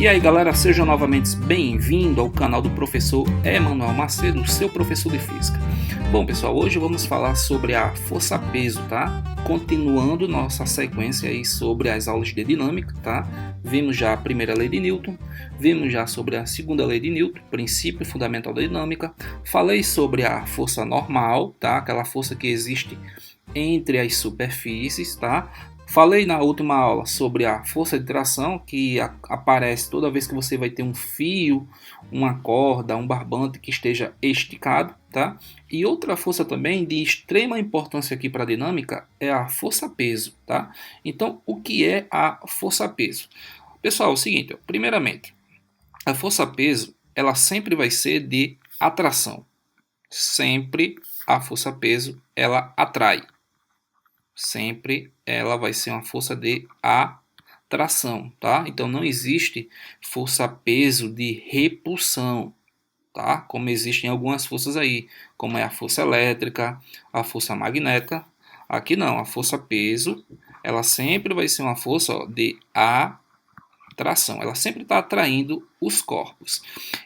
E aí galera, seja novamente bem-vindo ao canal do professor Emanuel Macedo, seu professor de física. Bom pessoal, hoje vamos falar sobre a força-peso, tá? Continuando nossa sequência aí sobre as aulas de dinâmica, tá? Vimos já a primeira lei de Newton, vimos já sobre a segunda lei de Newton, princípio fundamental da dinâmica. Falei sobre a força normal, tá? Aquela força que existe entre as superfícies, tá? Falei na última aula sobre a força de tração, que aparece toda vez que você vai ter um fio, uma corda, um barbante que esteja esticado, tá? E outra força também de extrema importância aqui para a dinâmica é a força-peso, tá? Então, o que é a força-peso? Pessoal, é o seguinte, ó, primeiramente, a força-peso, ela sempre vai ser de atração. Sempre a força-peso, ela atrai. Sempre ela vai ser uma força de atração, tá? Então não existe força-peso de repulsão, tá? Como existem algumas forças aí, como é a força elétrica, a força magnética. Aqui não, a força-peso, ela sempre vai ser uma força de atração. Ela sempre está atraindo os corpos.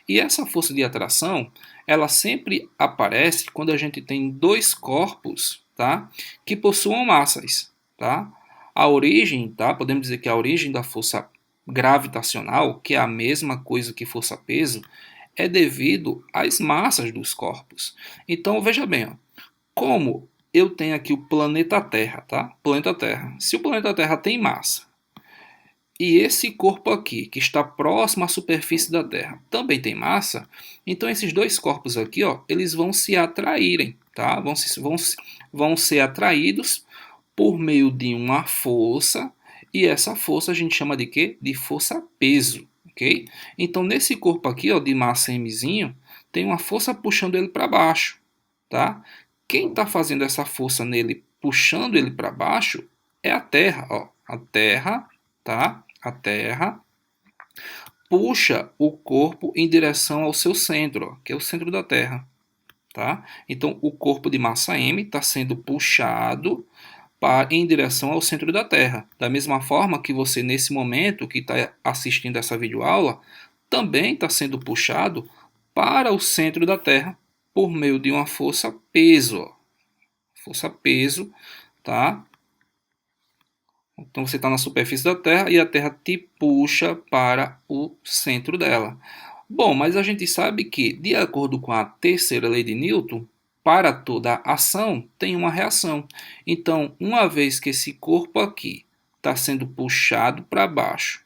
E essa força de atração, ela sempre aparece quando a gente tem dois corpos, tá, que possuam massas, tá? A origem, tá? Podemos dizer que a origem da força gravitacional, que é a mesma coisa que força-peso, é devido às massas dos corpos. Então, veja bem, ó, como eu tenho aqui o planeta Terra, tá? Planeta Terra. Se o planeta Terra tem massa e esse corpo aqui, que está próximo à superfície da Terra, também tem massa, então esses dois corpos aqui, ó, eles vão se atraírem, tá? Vão ser atraídos por meio de uma força, e essa força a gente chama de quê? De força-peso, ok? Então nesse corpo aqui, ó, de massa Mzinho, tem uma força puxando ele para baixo, tá? Quem está fazendo essa força nele, puxando ele para baixo, é a Terra, ó. A Terra, tá? A Terra puxa o corpo em direção ao seu centro, ó, que é o centro da Terra, tá? Então o corpo de massa M está sendo puxado em direção ao centro da Terra. Da mesma forma que você, nesse momento que está assistindo essa videoaula, também está sendo puxado para o centro da Terra por meio de uma força-peso. Força-peso, tá? Então você está na superfície da Terra e a Terra te puxa para o centro dela. Bom, mas a gente sabe que, de acordo com a terceira lei de Newton, para toda ação tem uma reação. Então, uma vez que esse corpo aqui está sendo puxado para baixo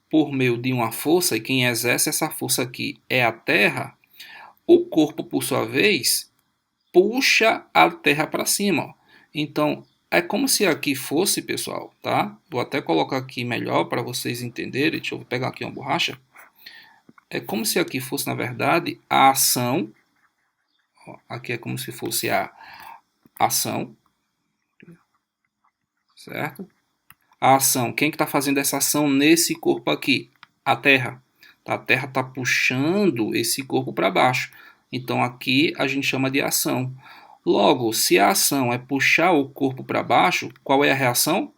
por meio de uma força, e quem exerce essa força aqui é a Terra, o corpo, por sua vez, puxa a Terra para cima. Ó. Então, é como se aqui fosse, pessoal, tá? Vou até colocar aqui melhor para vocês entenderem. Deixa eu pegar aqui uma borracha. É como se aqui fosse, na verdade, a ação. Aqui é como se fosse a ação, certo? A ação, quem que está fazendo essa ação nesse corpo aqui? A Terra. A Terra está puxando esse corpo para baixo. Então aqui a gente chama de ação. Logo, se a ação é puxar o corpo para baixo, qual é a reação?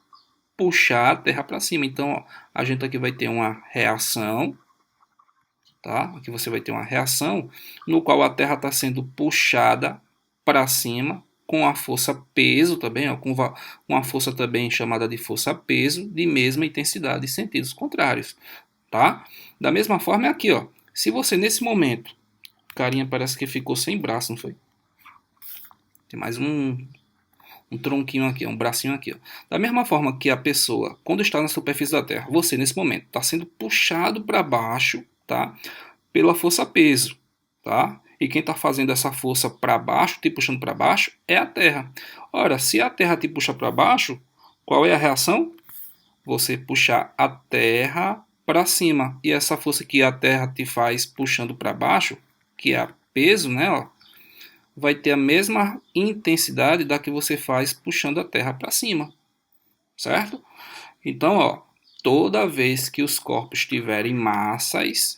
Puxar a Terra para cima. Então ó, a gente aqui vai ter uma reação, tá? Aqui você vai ter uma reação no qual a Terra está sendo puxada para cima com a força peso também, ó, com uma força também chamada de força peso de mesma intensidade em sentidos contrários, tá? Da mesma forma é aqui, ó. Se você nesse momento, carinha parece que ficou sem braço, não foi? Tem mais um tronquinho aqui, um bracinho aqui. Ó. Da mesma forma que a pessoa, quando está na superfície da Terra, você nesse momento está sendo puxado para baixo, tá? Pela força peso, tá? E quem está fazendo essa força para baixo, te puxando para baixo, é a Terra. Ora, se a Terra te puxa para baixo, qual é a reação? Você puxar a Terra para cima. E essa força que a Terra te faz puxando para baixo, que é peso, né? Ó, vai ter a mesma intensidade da que você faz puxando a Terra para cima, certo? Então, ó, toda vez que os corpos tiverem massas,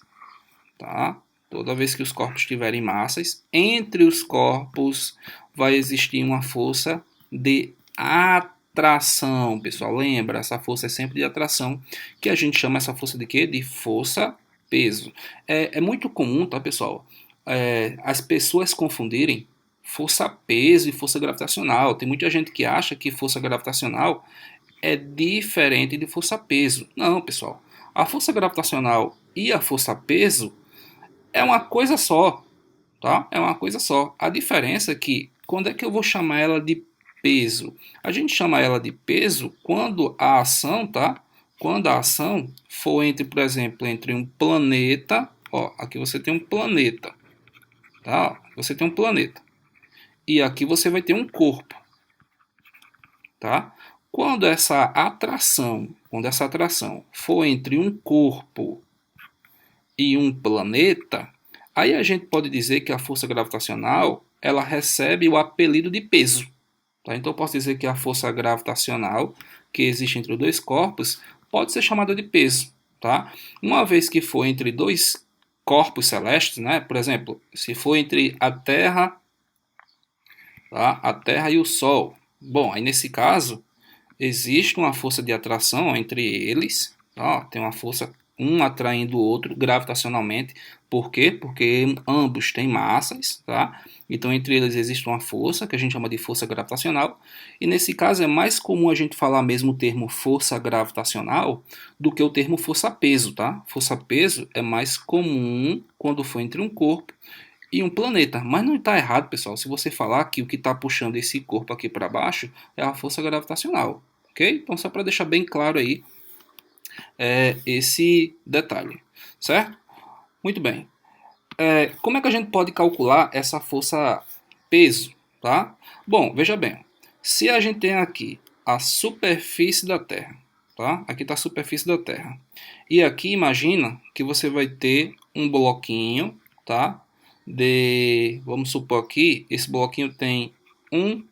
tá? Toda vez que os corpos tiverem massas, entre os corpos vai existir uma força de atração. atração, pessoal. Lembra, essa força é sempre de atração, que a gente chama essa força de quê? De força-peso. É muito comum, tá, pessoal? As pessoas confundirem força-peso e força gravitacional. Tem muita gente que acha que força gravitacional é diferente de força-peso. Não, pessoal. A força gravitacional e a força-peso é uma coisa só, tá? É uma coisa só. A diferença é que quando é que eu vou chamar ela de peso? A gente chama ela de peso quando a ação, tá? Quando a ação for entre, por exemplo, entre um planeta, ó, aqui você tem um planeta, tá? Você tem um planeta. E aqui você vai ter um corpo, tá? Quando essa atração for entre um corpo e um planeta, aí a gente pode dizer que a força gravitacional ela recebe o apelido de peso. Tá? Então eu posso dizer que a força gravitacional que existe entre os dois corpos pode ser chamada de peso. Tá? Uma vez que for entre dois corpos celestes, né? Por exemplo, se for entre a Terra, tá? A Terra e o Sol. Bom, aí nesse caso existe uma força de atração entre eles, tá? Tem uma força um atraindo o outro gravitacionalmente. Por quê? Porque ambos têm massas, tá? Então entre eles existe uma força que a gente chama de força gravitacional. E nesse caso é mais comum a gente falar mesmo o termo força gravitacional do que o termo força-peso, tá? Força-peso é mais comum quando for entre um corpo e um planeta. Mas não está errado, pessoal, se você falar que o que está puxando esse corpo aqui para baixo é a força gravitacional, ok? Então, só para deixar bem claro aí esse detalhe, certo? Muito bem. Como é que a gente pode calcular essa força peso, tá? Bom, veja bem, se a gente tem aqui a superfície da Terra, tá? Aqui está a superfície da Terra. E aqui imagina que você vai ter um bloquinho, tá? Vamos supor aqui, esse bloquinho tem 1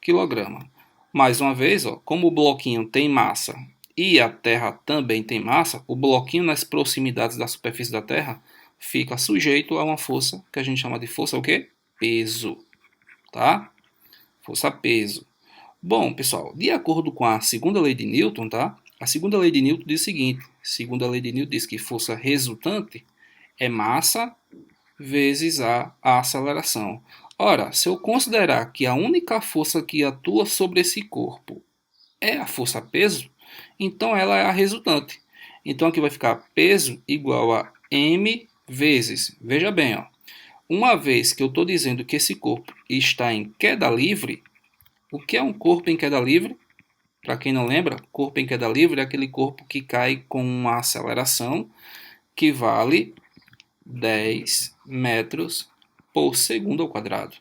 quilograma. Mais uma vez, ó, como o bloquinho tem massa e a Terra também tem massa, o bloquinho nas proximidades da superfície da Terra fica sujeito a uma força que a gente chama de força o quê? Peso, tá? Força peso. Bom, pessoal, de acordo com a segunda lei de Newton, tá? A segunda lei de Newton diz o seguinte: segunda lei de Newton diz que força resultante é massa vezes a aceleração. Ora, se eu considerar que a única força que atua sobre esse corpo é a força-peso, então ela é a resultante. Então aqui vai ficar peso igual a m vezes, veja bem, ó, uma vez que eu estou dizendo que esse corpo está em queda livre, o que é um corpo em queda livre? Para quem não lembra, corpo em queda livre é aquele corpo que cai com uma aceleração que vale 10 metros por segundo ao quadrado.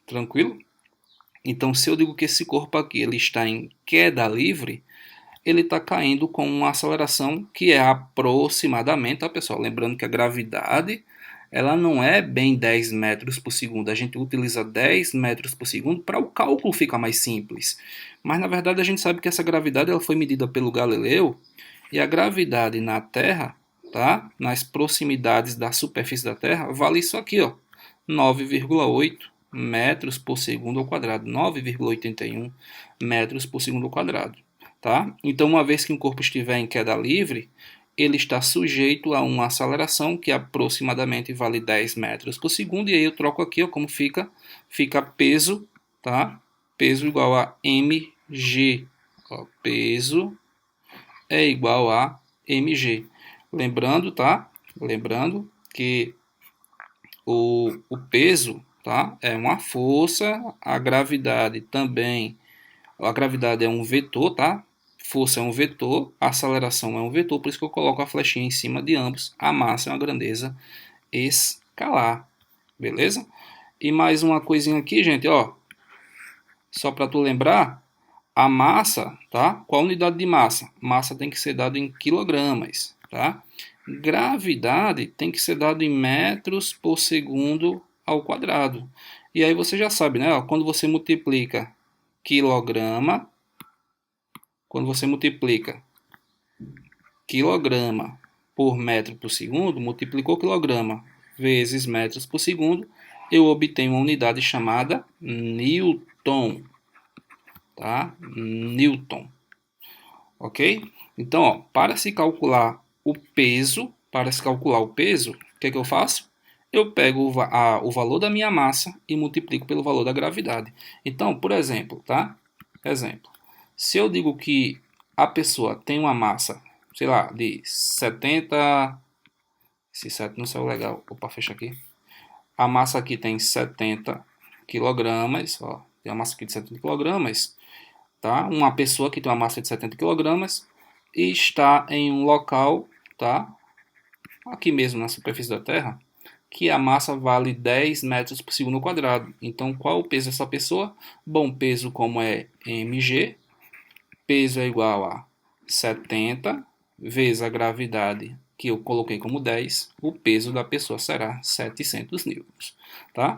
Tranquilo? Então, se eu digo que esse corpo aqui ele está em queda livre, ele está caindo com uma aceleração que é aproximadamente, tá, pessoal? Lembrando que a gravidade ela não é bem 10 metros por segundo. A gente utiliza 10 metros por segundo para o cálculo ficar mais simples. Mas, na verdade, a gente sabe que essa gravidade ela foi medida pelo Galileu e a gravidade na Terra, tá? Nas proximidades da superfície da Terra, vale isso aqui, ó, 9,8 metros por segundo ao quadrado, 9,81 metros por segundo ao quadrado, tá? Então, uma vez que um corpo estiver em queda livre, ele está sujeito a uma aceleração que aproximadamente vale 10 metros por segundo, e aí eu troco aqui, ó, como fica peso, tá? Peso igual a mg, ó, peso é igual a mg. Lembrando, tá? Lembrando que o peso, tá? É uma força, a gravidade também. A gravidade é um vetor, tá? Força é um vetor, a aceleração é um vetor, por isso que eu coloco a flechinha em cima de ambos. A massa é uma grandeza escalar, beleza? E mais uma coisinha aqui, gente, ó. Só para tu lembrar, a massa, tá? Qual a unidade de massa? Massa tem que ser dado em quilogramas, tá? Gravidade tem que ser dado em metros por segundo ao quadrado. E aí você já sabe, né? Quando você multiplica quilograma, quando você multiplica quilograma por metro por segundo, multiplicou quilograma vezes metros por segundo, eu obtenho uma unidade chamada Newton. tá? Newton, ok? Então, ó, para se calcular o peso, o que é que eu faço? Eu pego o valor da minha massa e multiplico pelo valor da gravidade. Então, por exemplo, tá? Exemplo. Se eu digo que a pessoa tem uma massa, sei lá, de 70... Esse 7 não saiu legal. Opa, fecha aqui. A massa aqui tem 70 quilogramas, ó. Tem uma massa aqui de 70 quilogramas, tá? Uma pessoa que tem uma massa de 70 quilogramas e está em um local, tá? Aqui mesmo na superfície da Terra, que a massa vale 10 metros por segundo quadrado. Então, qual o peso dessa pessoa? Bom, peso como é mg, peso é igual a 70 vezes a gravidade, que eu coloquei como 10, o peso da pessoa será 700 newtons, tá?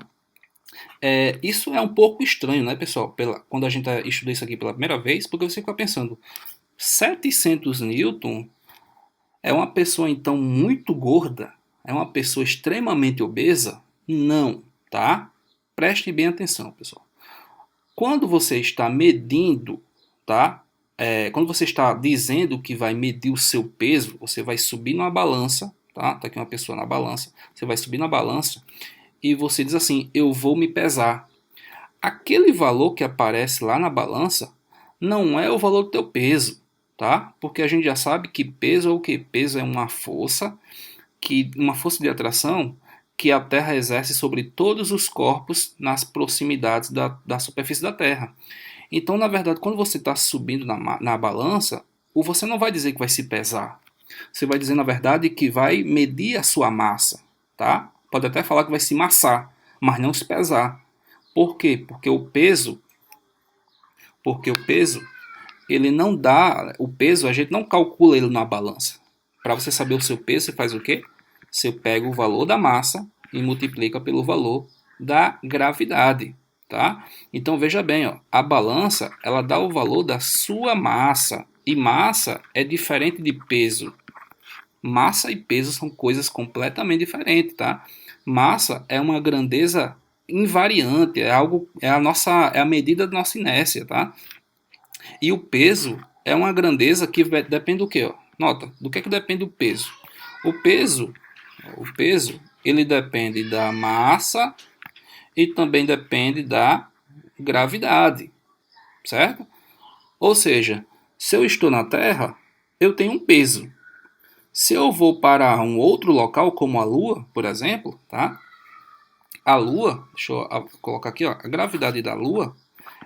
Isso é um pouco estranho, né, pessoal? Quando a gente estuda isso aqui pela primeira vez, porque você fica pensando, 700 newton é uma pessoa então muito gorda? É uma pessoa extremamente obesa? Não, tá? Preste bem atenção, pessoal. Quando você está medindo, tá? Quando você está dizendo que vai medir o seu peso, você vai subir numa balança, tá? Tá aqui uma pessoa na balança. Você vai subir na balança e você diz assim: eu vou me pesar. Aquele valor que aparece lá na balança não é o valor do teu peso, tá? Porque a gente já sabe que peso é o que? Peso é uma força de atração que a Terra exerce sobre todos os corpos nas proximidades da superfície da Terra. Então, na verdade, quando você está subindo na balança, você não vai dizer que vai se pesar. Você vai dizer, na verdade, que vai medir a sua massa, tá? Pode até falar que vai se massar, mas não se pesar. Por quê? Porque o peso, ele não dá, o peso a gente não calcula ele na balança. Para você saber o seu peso, você faz o quê? Você pega o valor da massa e multiplica pelo valor da gravidade, tá? Então veja bem, ó, a balança, ela dá o valor da sua massa, e massa é diferente de peso. Massa e peso são coisas completamente diferentes, tá? Massa é uma grandeza invariante, é a medida da nossa inércia, tá? E o peso é uma grandeza que depende do quê? Ó? Nota, do que depende o peso? O peso, ele depende da massa e também depende da gravidade, certo? Ou seja, se eu estou na Terra, eu tenho um peso. Se eu vou para um outro local, como a Lua, por exemplo, tá? A Lua, deixa eu colocar aqui, ó, a gravidade da Lua,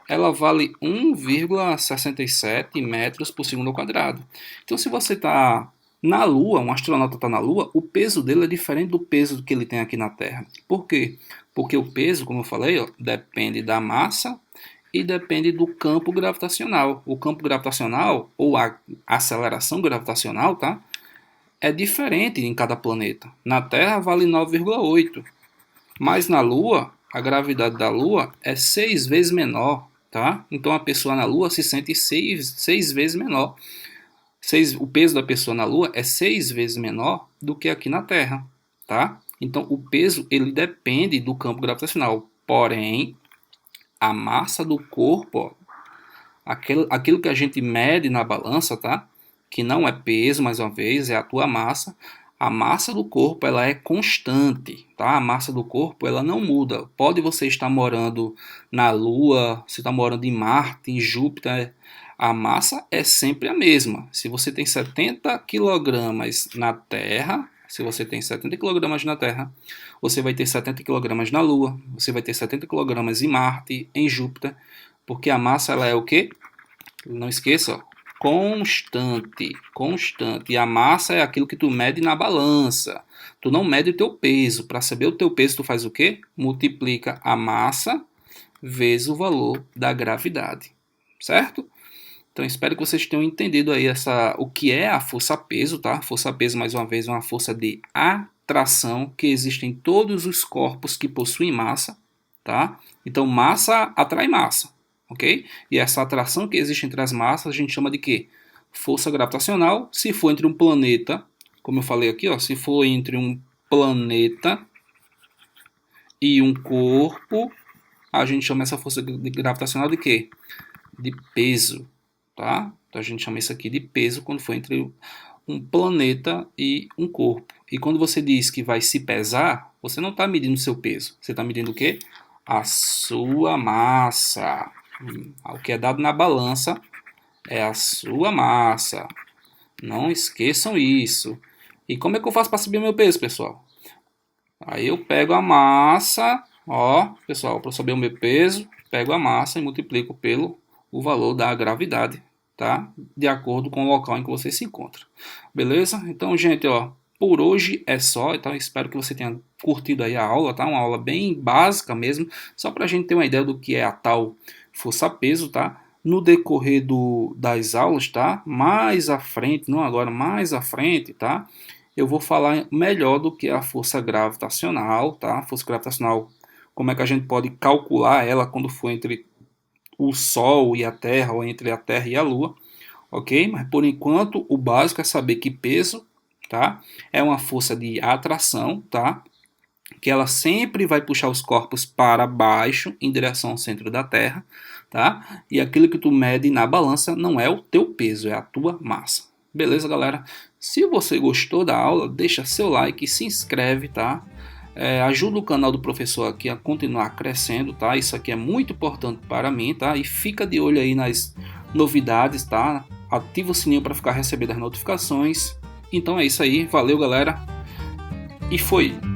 ela vale 1,67 metros por segundo ao quadrado. Então, se você está na Lua, um astronauta está na Lua, o peso dele é diferente do peso que ele tem aqui na Terra. Por quê? Porque o peso, como eu falei, ó, depende da massa e depende do campo gravitacional. O campo gravitacional, ou a aceleração gravitacional, tá? É diferente em cada planeta. Na Terra vale 9,8, mas na Lua, a gravidade da Lua é 6 vezes menor, tá? Então a pessoa na Lua se sente seis vezes menor. O peso da pessoa na Lua é 6 vezes menor do que aqui na Terra, tá? Então o peso, ele depende do campo gravitacional. Porém, a massa do corpo, ó, aquilo que a gente mede na balança, tá? Que não é peso, mais uma vez, é a tua massa. A massa do corpo, ela é constante, tá? A massa do corpo, ela não muda. Pode você estar morando na Lua, você está morando em Marte, em Júpiter, a massa é sempre a mesma. Se você tem 70 quilogramas na Terra, você vai ter 70 quilogramas na Lua, você vai ter 70 quilogramas em Marte, em Júpiter, porque a massa, ela é o quê? Não esqueça, ó. Constante. E a massa é aquilo que tu mede na balança. Tu não mede o teu peso. Para saber o teu peso, tu faz o quê? Multiplica a massa vezes o valor da gravidade. Certo? Então, espero que vocês tenham entendido aí o que é a força-peso, tá? Força-peso, mais uma vez, é uma força de atração que existe em todos os corpos que possuem massa, tá? Então, massa atrai massa. Ok? E essa atração que existe entre as massas a gente chama de quê? Força gravitacional. Se for entre um planeta, como eu falei aqui, ó, se for entre um planeta e um corpo, a gente chama essa força gravitacional de quê? de peso, tá? Então a gente chama isso aqui de peso quando for entre um planeta e um corpo. E quando você diz que vai se pesar, você não está medindo o seu peso. Você está medindo o quê? A sua massa. O que é dado na balança é a sua massa. Não esqueçam isso. E como é que eu faço para saber o meu peso, pessoal? Aí eu pego a massa, ó, pessoal, para saber o meu peso, pego a massa e multiplico pelo o valor da gravidade, tá? De acordo com o local em que você se encontra. Beleza? Então, gente, ó, por hoje é só. Então, espero que você tenha curtido aí a aula, tá? Uma aula bem básica mesmo, só para a gente ter uma ideia do que é a tal força-peso, tá? No decorrer das aulas, tá? Mais à frente, não agora, mais à frente, tá? Eu vou falar melhor do que a força gravitacional, tá? A força gravitacional, como é que a gente pode calcular ela quando for entre o Sol e a Terra, ou entre a Terra e a Lua, ok? Mas por enquanto o básico é saber que peso, tá? É uma força de atração, tá? Que ela sempre vai puxar os corpos para baixo, em direção ao centro da Terra, tá? E aquilo que tu mede na balança não é o teu peso, é a tua massa. Beleza, galera? Se você gostou da aula, deixa seu like, se inscreve, tá? Ajuda o canal do professor aqui a continuar crescendo, tá? Isso aqui é muito importante para mim, tá? E fica de olho aí nas novidades, tá? Ativa o sininho para ficar recebendo as notificações. Então é isso aí, valeu, galera, e foi!